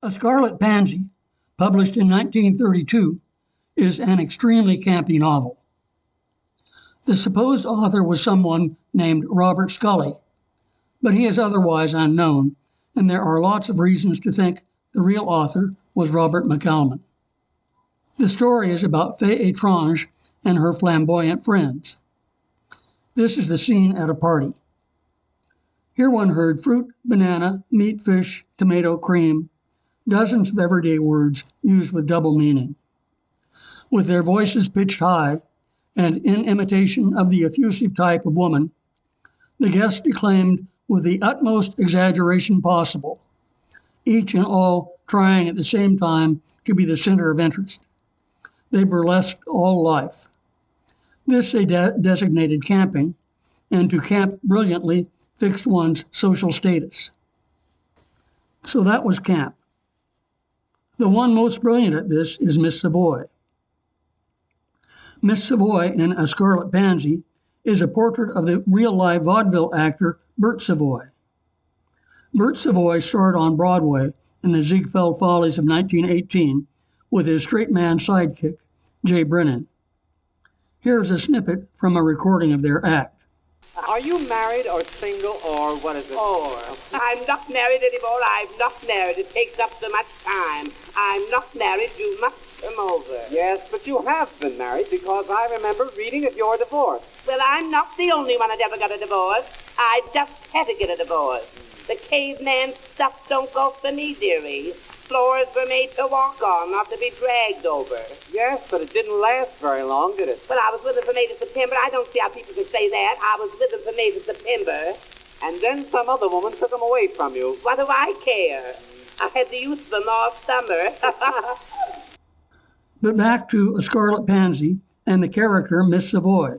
A Scarlet Pansy, published in 1932, is an extremely campy novel. The supposed author was someone named Robert Scully, but he is otherwise unknown, and there are lots of reasons to think the real author was Robert McCalman. The story is about Fée Étrange and her flamboyant friends. This is the scene at a party. Here one heard fruit, banana, meat, fish, tomato, cream, dozens of everyday words used with double meaning. With their voices pitched high, and in imitation of the effusive type of woman, the guests declaimed with the utmost exaggeration possible, each and all trying at the same time to be the center of interest. They burlesqued all life. This they designated camping, and to camp brilliantly fixed one's social status. So that was camp. The one most brilliant at this is Miss Savoy. Miss Savoy in A Scarlet Pansy is a portrait of the real-life vaudeville actor Bert Savoy. Bert Savoy starred on Broadway in the Ziegfeld Follies of 1918 with his straight man sidekick, Jay Brennan. Here's a snippet from a recording of their act. Are you married or single or what is it? Or. I'm not married anymore. I'm not married. It takes up so much time. I'm not married. You must come over. Yes, but you have been married because I remember reading of your divorce. Well, I'm not the only one that ever got a divorce. I just had to get a divorce. The caveman stuff don't go for me, dearie. Floors were made to walk on, not to be dragged over. Yes, but it didn't last very long, did it? Well, I was with him from May to September. I don't see how people can say that. I was with him from May to September. And then some other woman took him away from you. What do I care? I had the use of them all summer. But back to A Scarlet Pansy and the character Miss Savoy.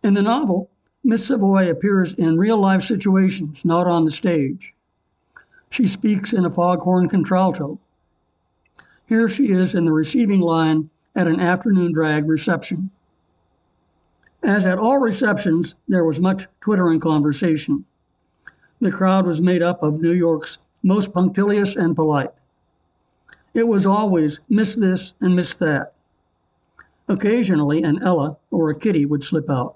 In the novel, Miss Savoy appears in real-life situations, not on the stage. She speaks in a foghorn contralto. Here she is in the receiving line at an afternoon drag reception. As at all receptions, there was much twittering conversation. The crowd was made up of New York's most punctilious and polite. It was always Miss This and Miss That. Occasionally an Ella or a Kitty would slip out.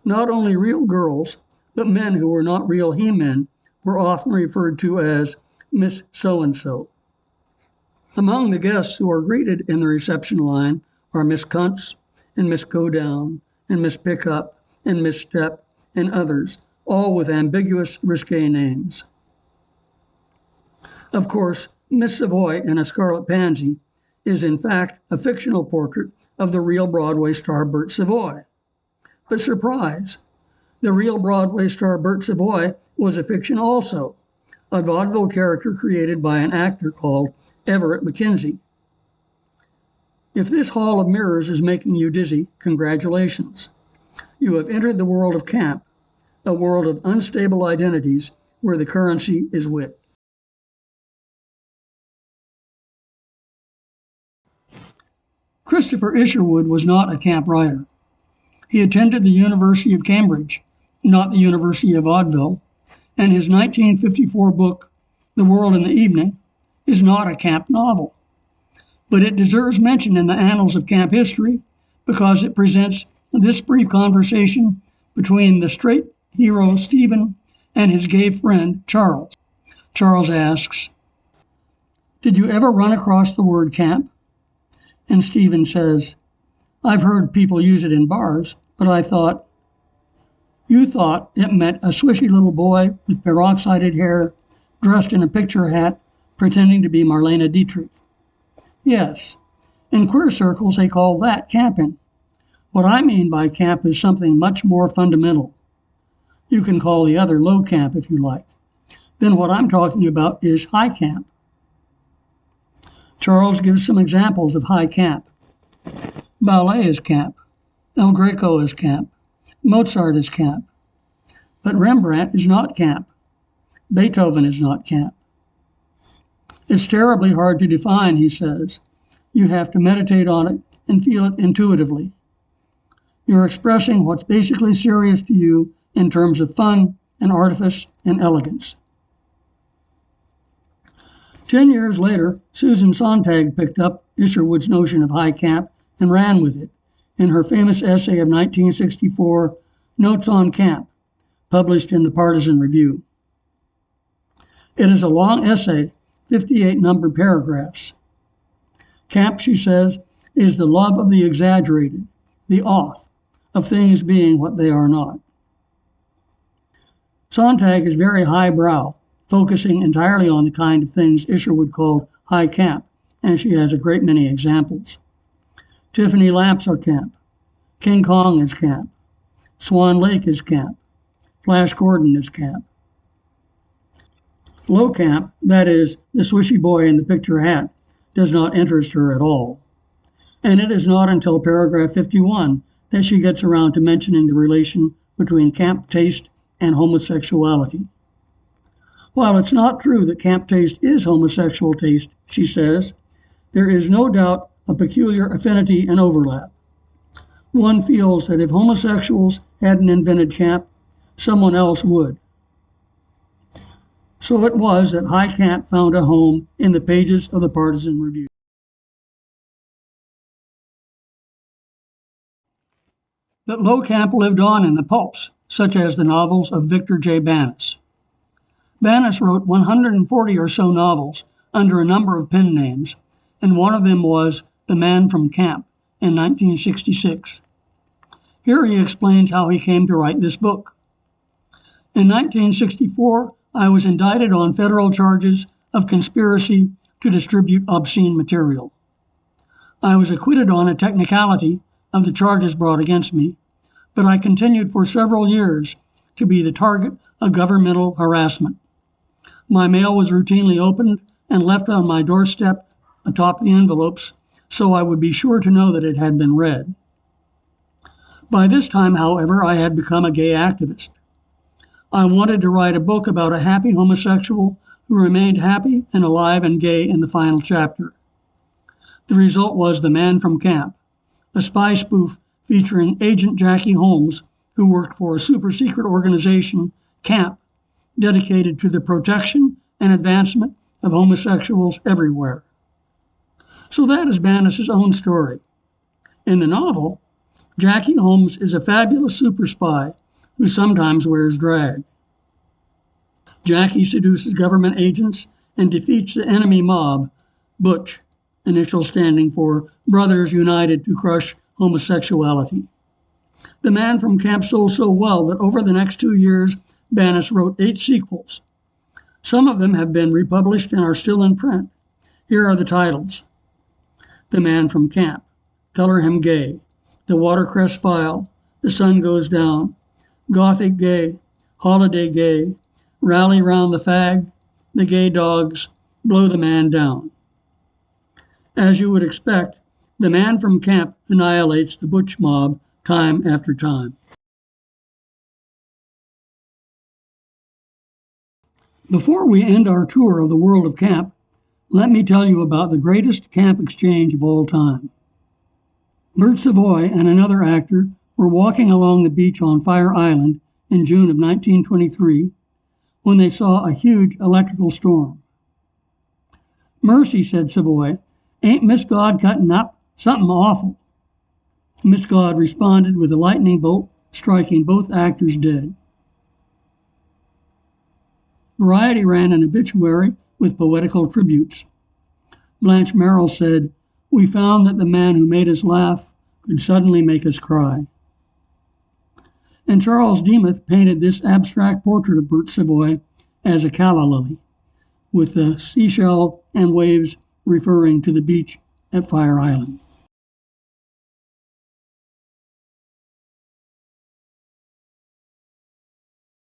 Not only real girls, but men who were not real he-men were often referred to as Miss So-and-so. Among the guests who are greeted in the reception line are Miss Kuntz and Miss Go Down and Miss Pickup and Miss Step and others, all with ambiguous, risque names. Of course, Miss Savoy in A Scarlet Pansy is in fact a fictional portrait of the real Broadway star Bert Savoy. But surprise, the real Broadway star Bert Savoy was a fiction also, a vaudeville character created by an actor called Everett McKinsey. If this hall of mirrors is making you dizzy, congratulations. You have entered the world of camp, a world of unstable identities where the currency is wit. Christopher Isherwood was not a camp writer. He attended the University of Cambridge, not the University of Vaudeville, and his 1954 book, The World in the Evening, is not a camp novel. But it deserves mention in the annals of camp history because it presents this brief conversation between the straight hero Stephen and his gay friend Charles. Charles asks, "Did you ever run across the word camp?" And Stephen says, "I've heard people use it in bars, but you thought it meant a swishy little boy with peroxided hair, dressed in a picture hat, pretending to be Marlene Dietrich." Yes, in queer circles they call that camping. What I mean by camp is something much more fundamental. You can call the other low camp if you like. Then what I'm talking about is high camp. Charles gives some examples of high camp. Ballet is camp. El Greco is camp. Mozart is camp. But Rembrandt is not camp. Beethoven is not camp. It's terribly hard to define, he says. You have to meditate on it and feel it intuitively. You're expressing what's basically serious to you in terms of fun and artifice and elegance. 10 years later, Susan Sontag picked up Isherwood's notion of high camp and ran with it in her famous essay of 1964, Notes on Camp, published in the Partisan Review. It is a long essay, 58 numbered paragraphs. Camp, she says, is the love of the exaggerated, the off, of things being what they are not. Sontag is very highbrow, focusing entirely on the kind of things Isherwood called high camp, and she has a great many examples. Tiffany lamps are camp. King Kong is camp. Swan Lake is camp. Flash Gordon is camp. Low camp, that is, the swishy boy in the picture hat, does not interest her at all. And it is not until paragraph 51 that she gets around to mentioning the relation between camp taste and homosexuality. While it's not true that camp taste is homosexual taste, she says, there is no doubt a peculiar affinity and overlap. One feels that if homosexuals hadn't invented camp, someone else would. So it was that high camp found a home in the pages of the Partisan Review. But low camp lived on in the pulps, such as the novels of Victor J. Bannis. Bannis wrote 140 or so novels under a number of pen names, and one of them was The Man from Camp in 1966. Here he explains how he came to write this book. In 1964, I was indicted on federal charges of conspiracy to distribute obscene material. I was acquitted on a technicality of the charges brought against me, but I continued for several years to be the target of governmental harassment. My mail was routinely opened and left on my doorstep atop the envelopes, so I would be sure to know that it had been read. By this time, however, I had become a gay activist. I wanted to write a book about a happy homosexual who remained happy and alive and gay in the final chapter. The result was The Man from Camp, a spy spoof featuring Agent Jackie Holmes, who worked for a super-secret organization, Camp, dedicated to the protection and advancement of homosexuals everywhere. So that is Bannis's own story. In the novel, Jackie Holmes is a fabulous super spy who sometimes wears drag. Jackie seduces government agents and defeats the enemy mob, Butch, initials standing for Brothers United to Crush Homosexuality. The Man from Camp sold so well that over the next 2 years, Bannis wrote 8 sequels. Some of them have been republished and are still in print. Here are the titles: The Man from Camp, Color Him Gay, The Watercress File, The Sun Goes Down, Gothic Gay, Holiday Gay, Rally Round the Fag, The Gay Dogs, Blow the Man Down. As you would expect, The Man from Camp annihilates the Butch mob time after time. Before we end our tour of the world of camp, let me tell you about the greatest camp exchange of all time. Bert Savoy and another actor were walking along the beach on Fire Island in June of 1923 when they saw a huge electrical storm. "Mercy," said Savoy, "ain't Miss God cutting up? Something awful." Miss God responded with a lightning bolt, striking both actors dead. Variety ran an obituary with poetical tributes. Blanche Merrill said, "We found that the man who made us laugh could suddenly make us cry." And Charles Demuth painted this abstract portrait of Bert Savoy as a calla lily, with the seashell and waves referring to the beach at Fire Island.